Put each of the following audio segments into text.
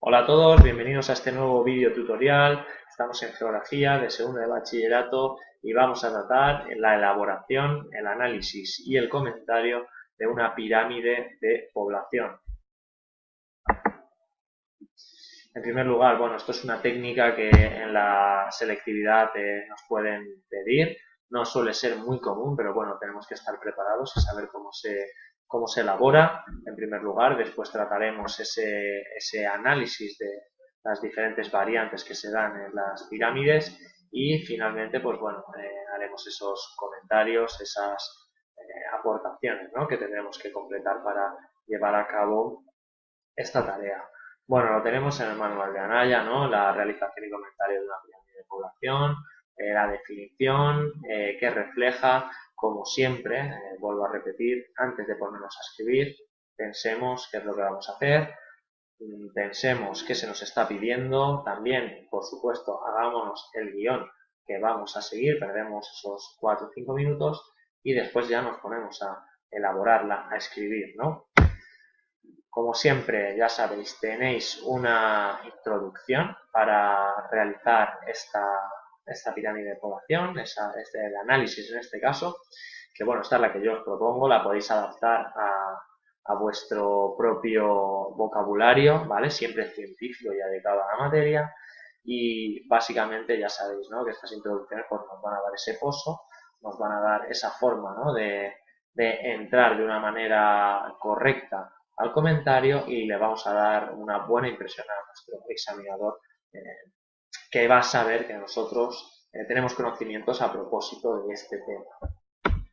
Hola a todos, bienvenidos a este nuevo vídeo tutorial. Estamos en geografía de segundo de bachillerato y vamos a tratar la elaboración, el análisis y el comentario de una pirámide de población. En primer lugar, bueno, esto es una técnica que en la selectividad nos pueden pedir. No suele ser muy común, pero bueno, tenemos que estar preparados y saber cómo se elabora. En primer lugar, después trataremos ese análisis de las diferentes variantes que se dan en las pirámides y finalmente, pues bueno, haremos esos comentarios, esas aportaciones, ¿no?, que tendremos que completar para llevar a cabo esta tarea. Bueno, lo tenemos en el manual de Anaya, ¿no?, la realización y comentario de una pirámide de población, la definición que refleja, como siempre, vuelvo a repetir, antes de ponernos a escribir, pensemos qué es lo que vamos a hacer, pensemos qué se nos está pidiendo, también, por supuesto, hagámonos el guión que vamos a seguir, perdemos esos 4 o 5 minutos y después ya nos ponemos a elaborarla, a escribir, ¿no? Como siempre, ya sabéis, tenéis una introducción para realizar esta pirámide de población, el análisis en este caso, que bueno, esta es la que yo os propongo, la podéis adaptar a vuestro propio vocabulario, ¿vale? Siempre científico y adecuado a la materia. Y básicamente ya sabéis, ¿no?, que estas introducciones pues, nos van a dar ese pozo, nos van a dar esa forma, ¿no?, de entrar de una manera correcta al comentario y le vamos a dar una buena impresión a nuestro examinador, que va a saber que nosotros tenemos conocimientos a propósito de este tema.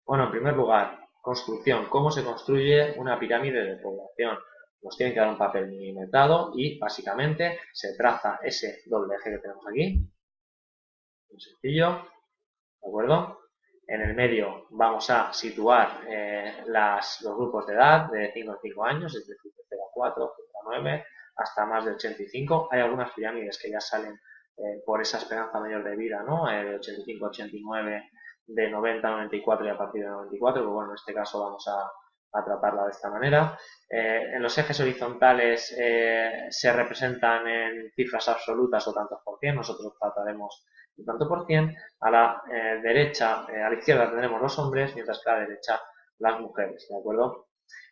Bueno, en primer lugar, construcción. ¿Cómo se construye una pirámide de población? Nos tienen que dar un papel milimetrado y básicamente se traza ese doble eje que tenemos aquí. Muy sencillo, ¿de acuerdo? En el medio vamos a situar los grupos de edad de 5 a 5 años, es decir, de 0 a 4, 0 a 9, hasta más de 85. Hay algunas pirámides que ya salen por esa esperanza mayor de vida, ¿no?, de 85 a 89, de 90 a 94 y a partir de 94, pero bueno, en este caso vamos a tratarla de esta manera. En los ejes horizontales se representan en cifras absolutas o tantos por cien, nosotros trataremos el tanto por cien. A la derecha, a la izquierda tendremos los hombres, mientras que a la derecha las mujeres, ¿de acuerdo?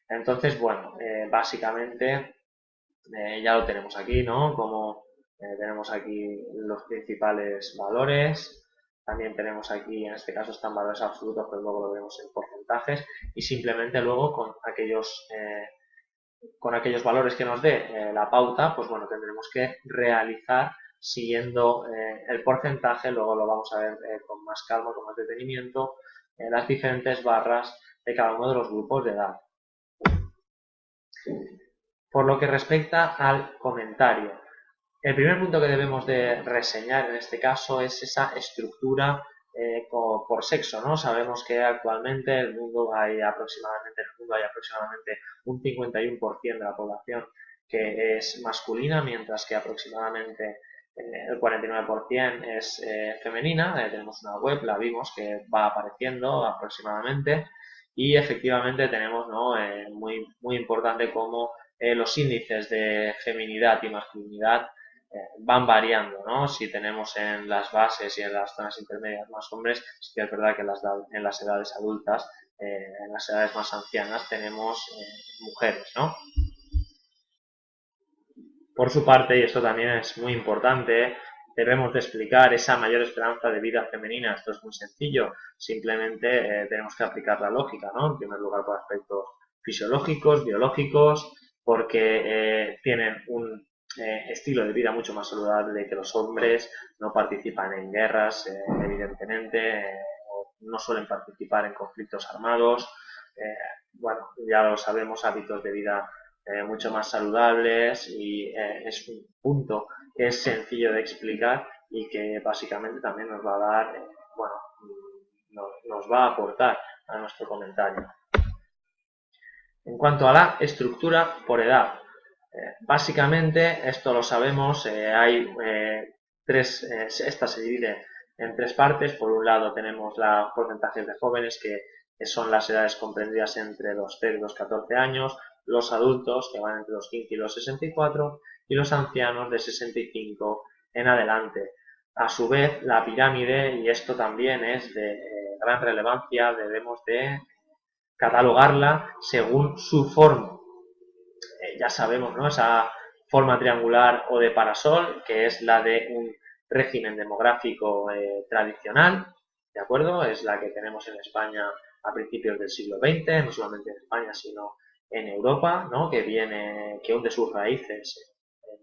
Entonces, bueno, básicamente ya lo tenemos aquí, ¿no? Como tenemos aquí los principales valores, también tenemos aquí, en este caso están valores absolutos, pero luego lo vemos en porcentajes y simplemente luego con aquellos valores que nos dé la pauta, pues bueno, tendremos que realizar siguiendo el porcentaje, luego lo vamos a ver con más calma, con más detenimiento, las diferentes barras de cada uno de los grupos de edad. Por lo que respecta al comentario, el primer punto que debemos de reseñar en este caso es esa estructura por sexo, ¿no? Sabemos que actualmente en el mundo hay aproximadamente un 51% de la población que es masculina, mientras que aproximadamente el 49% es femenina. Tenemos una web, la vimos, que va apareciendo aproximadamente y efectivamente tenemos, ¿no?, muy importante como los índices de feminidad y masculinidad van variando, ¿no? Si tenemos en las bases y en las zonas intermedias más hombres, sí que es verdad que en las edades adultas, en las edades más ancianas, tenemos mujeres, ¿no? Por su parte, y esto también es muy importante, debemos de explicar esa mayor esperanza de vida femenina. Esto es muy sencillo, simplemente tenemos que aplicar la lógica, ¿no? En primer lugar por aspectos fisiológicos, biológicos, porque tienen estilo de vida mucho más saludable que los hombres, no participan en guerras, evidentemente, no suelen participar en conflictos armados, bueno, ya lo sabemos, hábitos de vida mucho más saludables y es un punto que es sencillo de explicar y que básicamente también nos va a dar, bueno, nos va a aportar a nuestro comentario. En cuanto a la estructura por edad, básicamente esto lo sabemos, hay esta se divide en tres partes. Por un lado tenemos los porcentajes de jóvenes que son las edades comprendidas entre los 0 y los 14 años, los adultos que van entre los 15 y los 64 y los ancianos de 65 en adelante. A su vez, la pirámide, y esto también es de gran relevancia, debemos de catalogarla según su forma. Ya sabemos, ¿no? Esa forma triangular o de parasol, que es la de un régimen demográfico tradicional, ¿de acuerdo? Es la que tenemos en España a principios del siglo XX, no solamente en España, sino en Europa, ¿no? Que hunde sus raíces en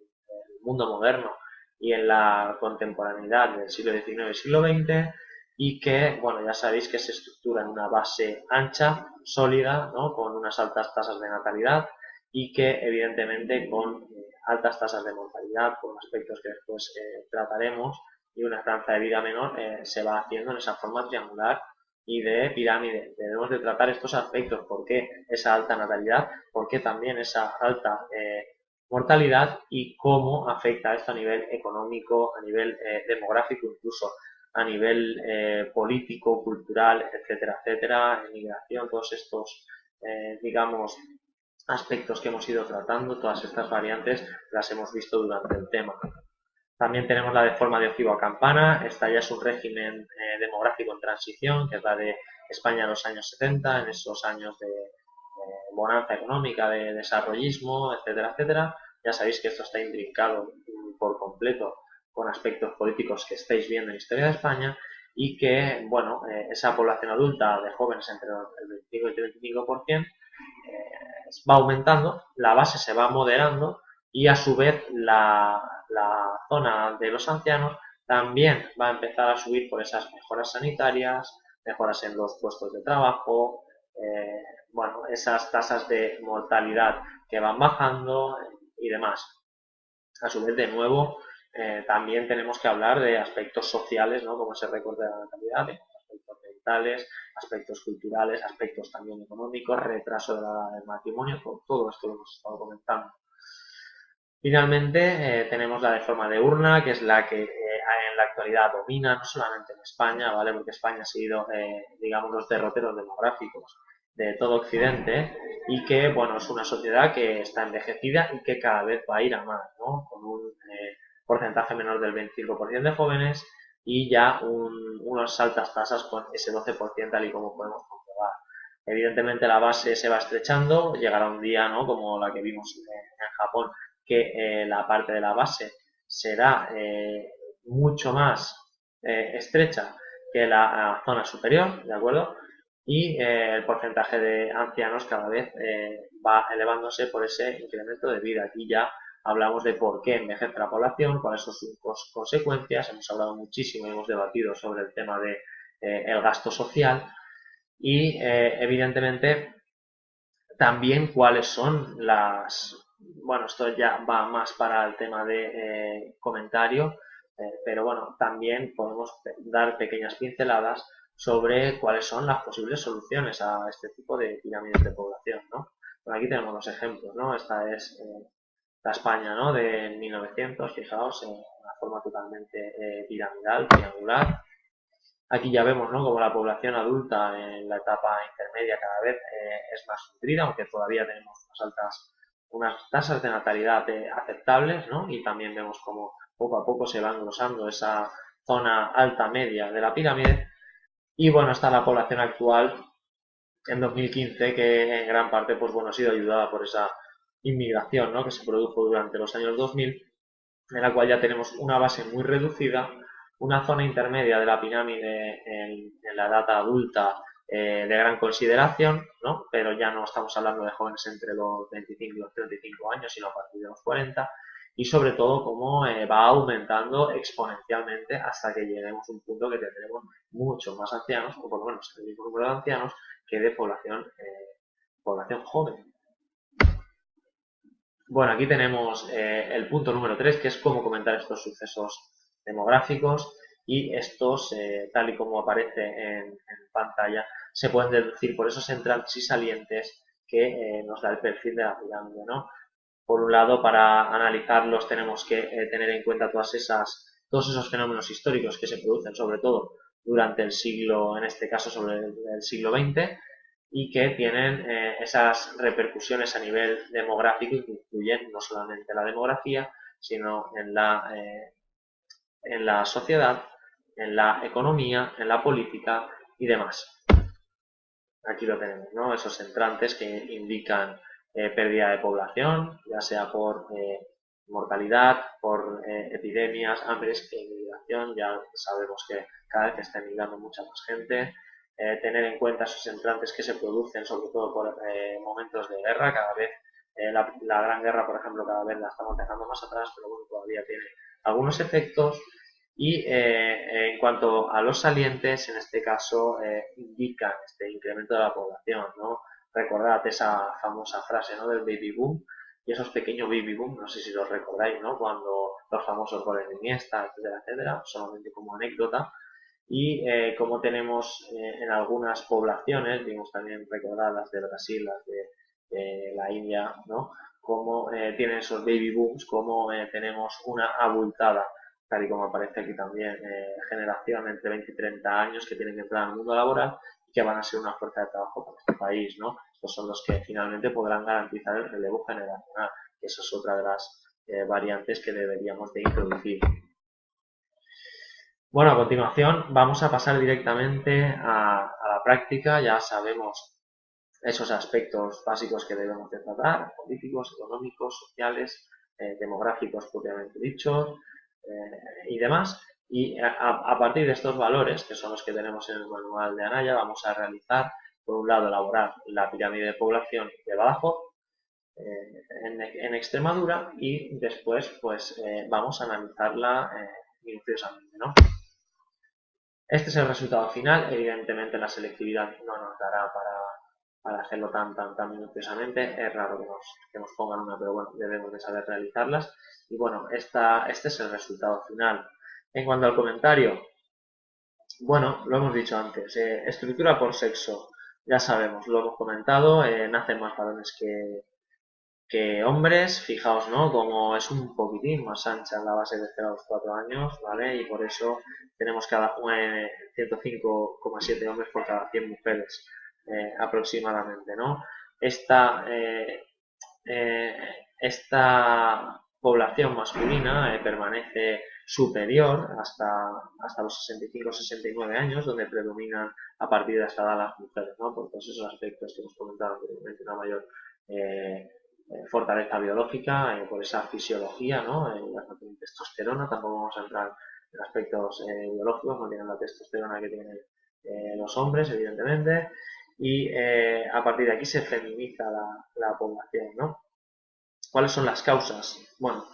el mundo moderno y en la contemporaneidad del siglo XIX y siglo XX, y que, bueno, ya sabéis que se estructura en una base ancha, sólida, ¿no? Con unas altas tasas de natalidad y que evidentemente con altas tasas de mortalidad, por aspectos que después trataremos, y una esperanza de vida menor, se va haciendo en esa forma triangular y de pirámide. Debemos de tratar estos aspectos, por qué esa alta natalidad, por qué también esa alta mortalidad y cómo afecta esto a nivel económico, a nivel demográfico, incluso a nivel político, cultural, etcétera, etcétera, migración, todos estos, digamos, aspectos que hemos ido tratando, todas estas variantes las hemos visto durante el tema. También tenemos la de forma de ojivo a campana, esta ya es un régimen demográfico en transición, que es la de España en los años 70, en esos años de bonanza económica, de desarrollismo, etcétera, etcétera. Ya sabéis que esto está intrincado por completo con aspectos políticos que estáis viendo en la historia de España y que, bueno, esa población adulta de jóvenes entre el 25 y el 35% va aumentando, la base se va moderando y a su vez la zona de los ancianos también va a empezar a subir por esas mejoras sanitarias, mejoras en los puestos de trabajo, bueno, esas tasas de mortalidad que van bajando y demás. A su vez, de nuevo, también tenemos que hablar de aspectos sociales, ¿no? Como ese recorte de la natalidad, aspectos mentales, aspectos culturales, aspectos también económicos, retraso de la edad del matrimonio, todo esto lo hemos estado comentando. Finalmente, tenemos la de forma de urna, que es la que en la actualidad domina, no solamente en España, ¿vale? Porque España ha sido, digamos, los derroteros demográficos de todo Occidente y que, bueno, es una sociedad que está envejecida y que cada vez va a ir a más, ¿no? Con un porcentaje menor del 25% de jóvenes y ya unas altas tasas con ese 12% tal y como podemos comprobar. Evidentemente la base se va estrechando, llegará un día, ¿no? Como la que vimos en Japón, que la parte de la base será mucho más estrecha que la zona superior, ¿de acuerdo? Y el porcentaje de ancianos cada vez va elevándose por ese incremento de vida. Aquí ya hablamos de por qué envejece la población, cuáles son sus consecuencias, hemos hablado muchísimo y hemos debatido sobre el tema de el gasto social y evidentemente también cuáles son bueno, esto ya va más para el tema de comentario, pero bueno, también podemos dar pequeñas pinceladas sobre cuáles son las posibles soluciones a este tipo de pirámides de población, ¿no? Bueno, aquí tenemos los ejemplos, ¿no? Esta es la España, ¿no? De 1900, fijaos, en una forma totalmente piramidal, triangular. Aquí ya vemos, ¿no? Como la población adulta en la etapa intermedia cada vez es más nutrida, aunque todavía tenemos unas tasas de natalidad aceptables, ¿no? Y también vemos como poco a poco se va engrosando esa zona alta media de la pirámide. Y bueno, está la población actual en 2015 que en gran parte, pues bueno, ha sido ayudada por esa inmigración, ¿no? Que se produjo durante los años 2000, en la cual ya tenemos una base muy reducida, una zona intermedia de la pirámide en la edad adulta de gran consideración, ¿no? Pero ya no estamos hablando de jóvenes entre los 25 y los 35 años, sino a partir de los 40, y sobre todo cómo va aumentando exponencialmente hasta que lleguemos a un punto que tendremos muchos más ancianos, o por lo menos el mismo número de ancianos que de población joven. Bueno, aquí tenemos el punto número 3, que es cómo comentar estos sucesos demográficos, y estos, tal y como aparece en pantalla, se pueden deducir por esos entrantes y salientes que nos da el perfil de la pirámide, ¿no? Por un lado, para analizarlos tenemos que tener en cuenta todos esos fenómenos históricos que se producen, sobre todo durante el siglo, en este caso sobre el siglo XX, y que tienen esas repercusiones a nivel demográfico y que influyen no solamente en la demografía, sino en la sociedad, en la economía, en la política y demás. Aquí lo tenemos, ¿no? Esos entrantes que indican pérdida de población, ya sea por mortalidad, por epidemias, hambres e inmigración. Ya sabemos que cada vez está emigrando mucha más gente. Tener en cuenta esos entrantes que se producen, sobre todo por momentos de guerra. Cada vez la Gran Guerra, por ejemplo, cada vez la estamos dejando más atrás, pero bueno, todavía tiene algunos efectos. Y en cuanto a los salientes, en este caso indican este incremento de la población, ¿no? Recordad esa famosa frase, ¿no?, del baby boom, y esos pequeños baby boom, no sé si los recordáis, ¿no?, cuando los famosos goles de Iniesta, etcétera, etcétera, solamente como anécdota. Y como tenemos en algunas poblaciones, vimos también recordar las de Brasil, las de la India, ¿no?, como tienen esos baby booms, como tenemos una abultada, tal y como aparece aquí también, generación entre 20 y 30 años que tienen que entrar al mundo laboral y que van a ser una fuerza de trabajo para este país, ¿no? Estos son los que finalmente podrán garantizar el relevo generacional, que eso es otra de las variantes que deberíamos de introducir. Bueno, a continuación vamos a pasar directamente a la práctica. Ya sabemos esos aspectos básicos que debemos de tratar: políticos, económicos, sociales, demográficos propiamente dichos, y demás. Y a partir de estos valores, que son los que tenemos en el manual de Anaya, vamos a realizar, por un lado, elaborar la pirámide de población de Badajoz en Extremadura, y después pues vamos a analizarla minuciosamente, ¿no? Este es el resultado final. Evidentemente la selectividad no nos dará para hacerlo tan minuciosamente. Es raro que nos pongan una, pero bueno, debemos de saber realizarlas. Y bueno, este es el resultado final. En cuanto al comentario, bueno, lo hemos dicho antes, estructura por sexo, ya sabemos, lo hemos comentado, nacen más varones que hombres. Fijaos, ¿no?, como es un poquitín más ancha en la base de 0 a los 4 años, ¿vale? Y por eso tenemos 105,7 hombres por cada 100 mujeres aproximadamente, ¿no? Esta, eh, esta población masculina permanece superior hasta los 65-69 años, donde predominan a partir de esta edad las mujeres, ¿no? Por todos esos aspectos que hemos comentado anteriormente, una mayor fortaleza biológica, por esa fisiología, ¿no? Las no tienen testosterona. Tampoco vamos a entrar en aspectos biológicos, no tienen la testosterona que tienen los hombres, evidentemente, y a partir de aquí se feminiza la población, ¿no? ¿Cuáles son las causas? Bueno,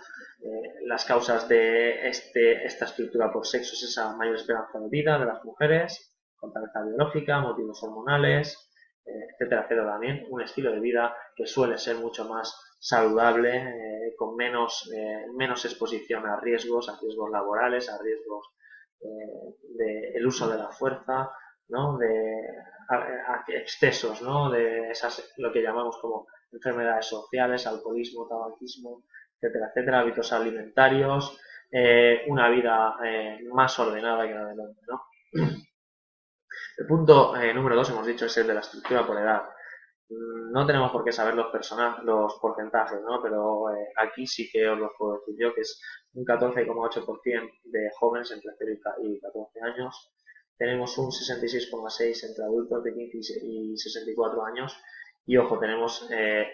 las causas de esta estructura por sexo es esa mayor esperanza de vida de las mujeres, fortaleza biológica, motivos hormonales, etcétera, etcétera. También un estilo de vida que suele ser mucho más saludable, con menos exposición a riesgos laborales, a riesgos del uso de la fuerza, ¿no?, a excesos, ¿no?, de esas, lo que llamamos como enfermedades sociales, alcoholismo, tabaquismo, etcétera, etcétera, hábitos alimentarios, una vida más ordenada que la del hombre, ¿no? El punto número 2, hemos dicho, es el de la estructura por edad. No tenemos por qué saber los porcentajes, ¿no?, pero aquí sí que os los puedo decir yo, que es un 14,8% de jóvenes entre 0 y 14 años. Tenemos un 66,6% entre adultos de 15 y 64 años. Y ojo, tenemos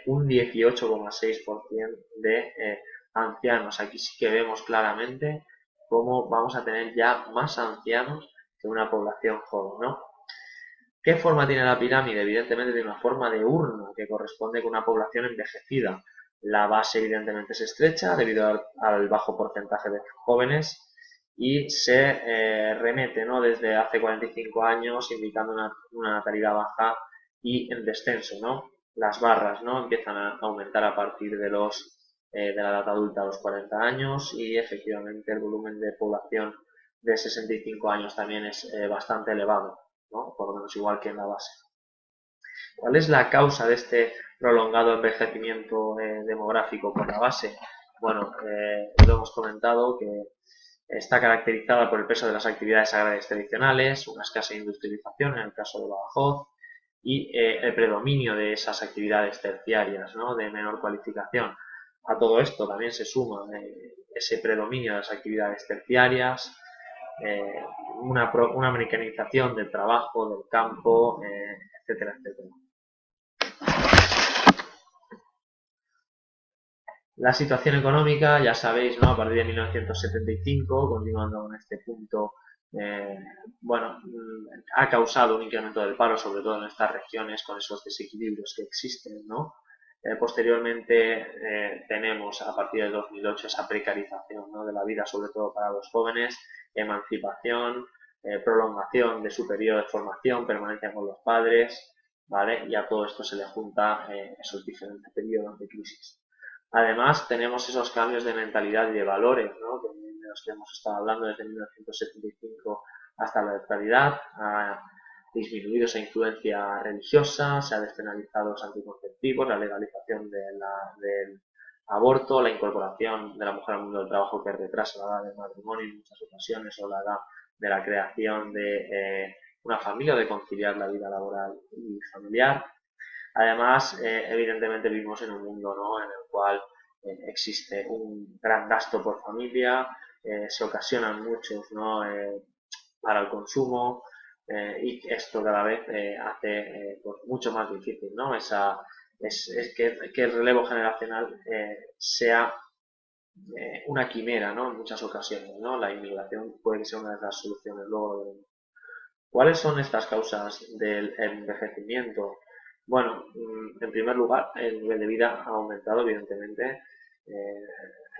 un 18,6% de ancianos. Aquí sí que vemos claramente cómo vamos a tener ya más ancianos que una población joven, ¿no? ¿Qué forma tiene la pirámide? Evidentemente tiene una forma de urna, que corresponde con una población envejecida. La base evidentemente es estrecha debido al bajo porcentaje de jóvenes y se remete, ¿no?, desde hace 45 años indicando una natalidad baja y en descenso, ¿no? Las barras, ¿no?, empiezan a aumentar a partir de de la edad adulta a los 40 años y efectivamente el volumen de población de 65 años también es bastante elevado, ¿no?, por lo menos igual que en la base. ¿Cuál es la causa de este prolongado envejecimiento demográfico por la base? Bueno, lo hemos comentado que está caracterizada por el peso de las actividades agrarias tradicionales, una escasa industrialización en el caso de Badajoz y el predominio de esas actividades terciarias, ¿no?, de menor cualificación. A todo esto también se suma ese predominio de las actividades terciarias, eh, una americanización del trabajo, del campo, etcétera, etcétera. La situación económica, ya sabéis, ¿no?, a partir de 1975, continuando con este punto, eh, bueno, ha causado un incremento del paro, sobre todo en estas regiones, con esos desequilibrios que existen, ¿no? Posteriormente tenemos a partir de 2008 esa precarización, ¿no?, de la vida, sobre todo para los jóvenes, emancipación, prolongación de su periodo de formación, permanencia con los padres, ¿vale? Y a todo esto se le junta esos diferentes periodos de crisis. Además, tenemos esos cambios de mentalidad y de valores, ¿no?, de los que hemos estado hablando desde 1975 hasta la actualidad. Ha disminuido esa influencia religiosa, se ha despenalizado los anticonceptivos, la legalización del aborto, la incorporación de la mujer al mundo del trabajo que retrasa la edad del matrimonio en muchas ocasiones, o la edad de la creación de una familia o de conciliar la vida laboral y familiar. Además, evidentemente vivimos en un mundo, ¿no?, en el cual existe un gran gasto por familia, se ocasionan muchos, ¿no?, para el consumo, y esto cada vez hace pues mucho más difícil, ¿no?, es que el relevo generacional sea una quimera, ¿no?, en muchas ocasiones, ¿no? La inmigración puede que sea una de las soluciones. Luego, ¿cuáles son estas causas del envejecimiento? Bueno, en primer lugar, el nivel de vida ha aumentado, evidentemente.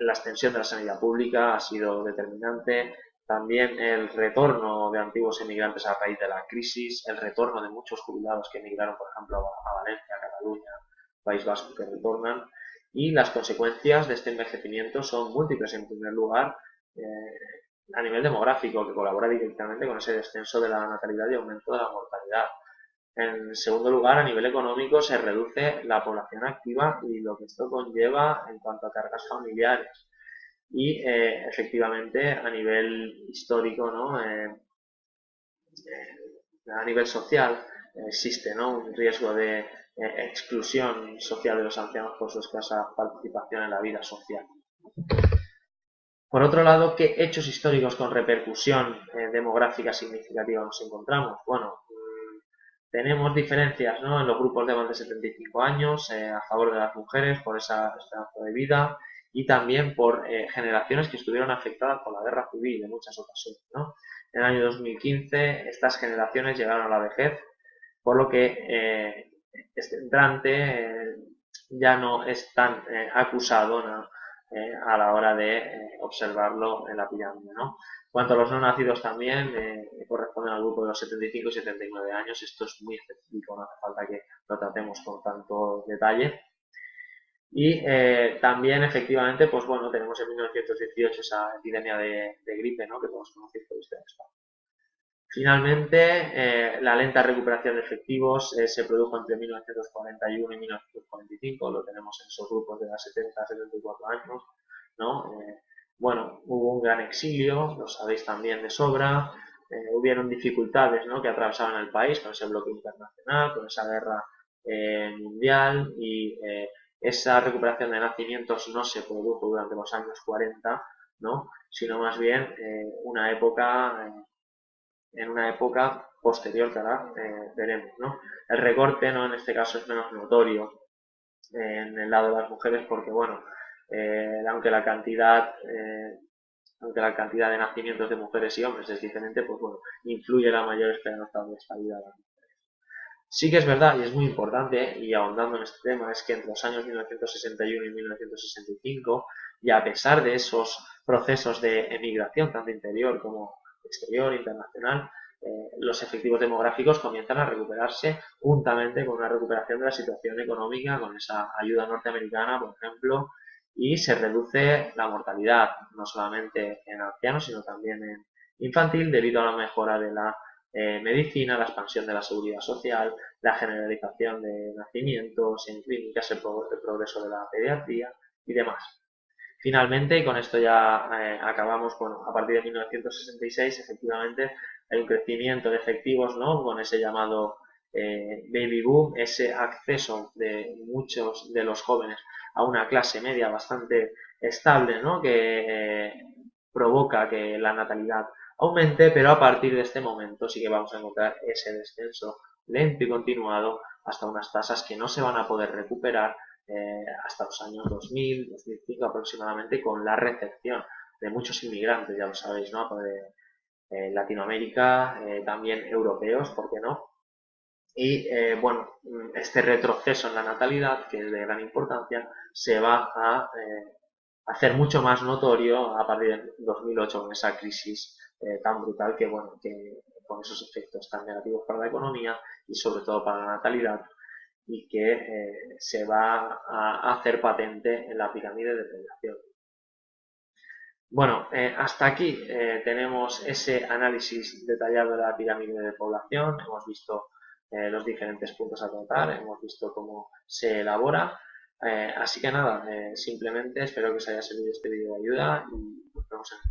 La extensión de la sanidad pública ha sido determinante. También el retorno de antiguos emigrantes a raíz de la crisis, el retorno de muchos jubilados que emigraron, por ejemplo, a Valencia, a Cataluña, País Vasco, que retornan. Y las consecuencias de este envejecimiento son múltiples. En primer lugar, a nivel demográfico, que colabora directamente con ese descenso de la natalidad y aumento de la mortalidad. En segundo lugar, a nivel económico, se reduce la población activa y lo que esto conlleva en cuanto a cargas familiares. Y efectivamente, a nivel histórico, ¿no?, a nivel social, existe, ¿no?, un riesgo de exclusión social de los ancianos por su escasa participación en la vida social. Por otro lado, ¿qué hechos históricos con repercusión demográfica significativa nos encontramos? Bueno, tenemos diferencias, ¿no?, en los grupos de más de 75 años a favor de las mujeres por esa esperanza de vida, y también por generaciones que estuvieron afectadas por la guerra civil en muchas ocasiones, ¿no? En el año 2015 estas generaciones llegaron a la vejez, por lo que este entrante ya no es tan acusado, ¿no?, a la hora de observarlo en la pirámide, ¿no? En cuanto a los no nacidos también, corresponden al grupo de los 75 y 79 años. Esto es muy específico, no hace falta que lo tratemos con tanto detalle. Y también, efectivamente, pues bueno, tenemos en 1918 esa epidemia de gripe, ¿no?, que todos conocéis por ustedes. Finalmente, la lenta recuperación de efectivos se produjo entre 1941 y 1945, lo tenemos en esos grupos de las 70 a 74 años, ¿no? Bueno, hubo un gran exilio, lo sabéis también de sobra, hubieron dificultades, ¿no?, que atravesaban el país con ese bloque internacional, con esa guerra mundial, y esa recuperación de nacimientos no se produjo durante los años 40, ¿no?, sino más bien en una época posterior que ahora veremos, ¿no? El recorte, ¿no?, en este caso es menos notorio en el lado de las mujeres porque, bueno, aunque la cantidad de nacimientos de mujeres y hombres es diferente, pues bueno, influye la mayor esperanza de esta vida. Sí que es verdad y es muy importante, y ahondando en este tema, es que entre los años 1961 y 1965, y a pesar de esos procesos de emigración, tanto interior como exterior, internacional, los efectivos demográficos comienzan a recuperarse juntamente con una recuperación de la situación económica, con esa ayuda norteamericana, por ejemplo, y se reduce la mortalidad, no solamente en ancianos, sino también en infantil, debido a la mejora de la medicina, la expansión de la seguridad social, la generalización de nacimientos en clínicas, el progreso de la pediatría y demás. Finalmente, y con esto ya acabamos, bueno, a partir de 1966 efectivamente hay un crecimiento de efectivos, ¿no? Con ese llamado baby boom, ese acceso de muchos de los jóvenes a una clase media bastante estable, ¿no? Que provoca que la natalidad aumente, pero a partir de este momento sí que vamos a encontrar ese descenso lento y continuado hasta unas tasas que no se van a poder recuperar hasta los años 2000, 2005 aproximadamente, con la recepción de muchos inmigrantes, ya lo sabéis, ¿no? De Latinoamérica, también europeos, ¿por qué no? Y bueno, este retroceso en la natalidad, que es de gran importancia, se va a hacer mucho más notorio a partir de 2008 con esa crisis tan brutal que, bueno, que con esos efectos tan negativos para la economía y sobre todo para la natalidad y que se va a hacer patente en la pirámide de población. Bueno, hasta aquí tenemos ese análisis detallado de la pirámide de población. Hemos visto los diferentes puntos a tratar, hemos visto cómo se elabora. Así que nada, simplemente espero que os haya servido este vídeo de ayuda y nos vemos en el